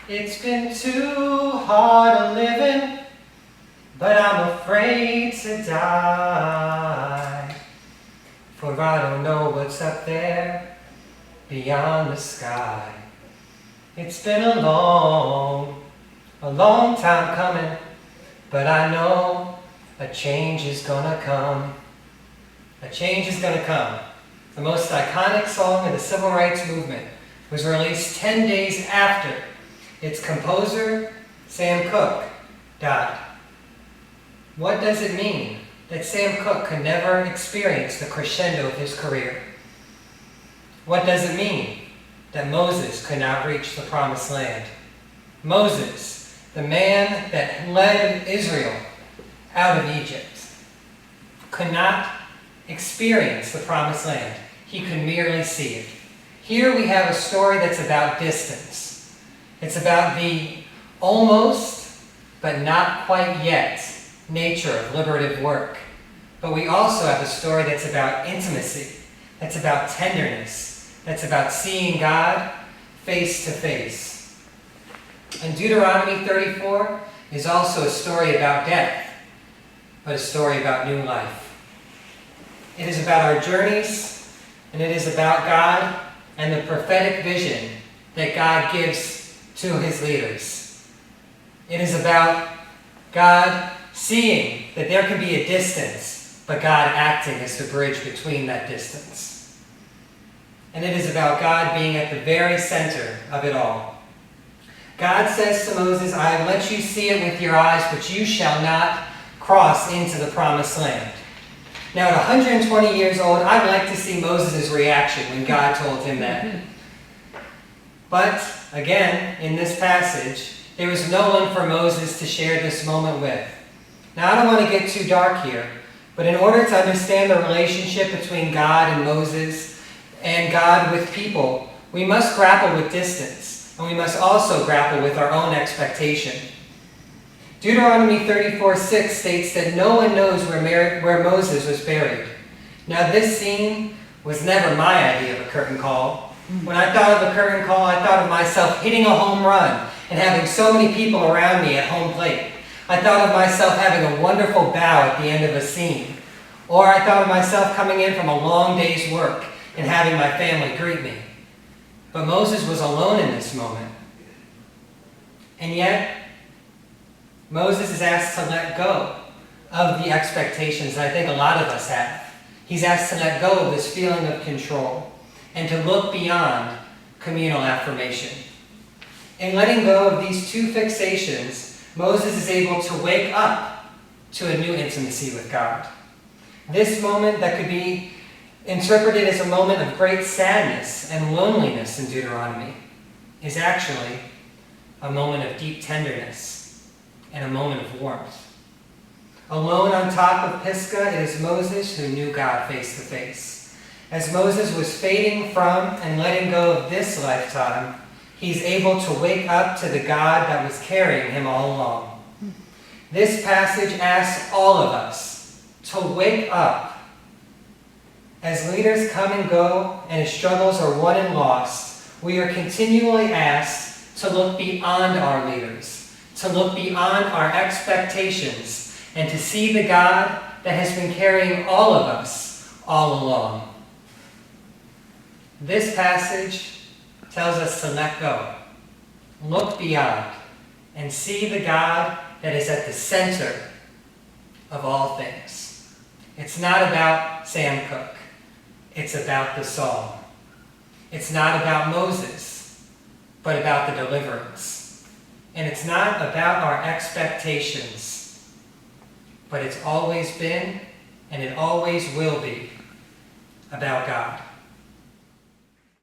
It's been too hard a living, but I'm afraid to die. For I don't know what's up there beyond the sky. It's been a long time coming, but I know a change is gonna come. A change is gonna come. The most iconic song of the Civil Rights Movement was released 10 days after its composer, Sam Cooke, died. What does it mean that Sam Cooke could never experience the crescendo of his career? What does it mean that Moses could not reach the promised land? Moses, the man that led Israel out of Egypt, could not experience the promised land. He could merely see it. Here we have a story that's about distance. It's about the almost, but not quite yet, nature of liberative work. But we also have a story that's about intimacy, that's about tenderness, that's about seeing God face to face. And Deuteronomy 34 is also a story about death, but a story about new life. It is about our journeys, and it is about God and the prophetic vision that God gives to his leaders. It is about God seeing that there can be a distance, but God acting as the bridge between that distance. And it is about God being at the very center of it all. God says to Moses, I have let you see it with your eyes, but you shall not cross into the promised land. Now, at 120 years old, I'd like to see Moses' reaction when God told him that. But, again, in this passage, there was no one for Moses to share this moment with. Now, I don't want to get too dark here, but in order to understand the relationship between God and Moses and God with people, we must grapple with distance, and we must also grapple with our own expectation. Deuteronomy 34:6 states that no one knows where Moses was buried. Now, this scene was never my idea of a curtain call. When I thought of a curtain call, I thought of myself hitting a home run and having so many people around me at home plate. I thought of myself having a wonderful bow at the end of a scene. Or I thought of myself coming in from a long day's work and having my family greet me. But Moses was alone in this moment. And yet, Moses is asked to let go of the expectations that I think a lot of us have. He's asked to let go of this feeling of control and to look beyond communal affirmation. In letting go of these two fixations, Moses is able to wake up to a new intimacy with God. This moment that could be interpreted as a moment of great sadness and loneliness in Deuteronomy is actually a moment of deep tenderness and a moment of warmth. Alone on top of Pisgah, it is Moses who knew God face to face. As Moses was fading from and letting go of this lifetime, he's able to wake up to the God that was carrying him all along. This passage asks all of us to wake up. As leaders come and go and as struggles are won and lost, we are continually asked to look beyond our leaders, to look beyond our expectations, and to see the God that has been carrying all of us all along. This passage tells us to let go, look beyond, and see the God that is at the center of all things. It's not about Sam Cooke. It's about the song. It's not about Moses, but about the deliverance. And it's not about our expectations, but it's always been, and it always will be, about God.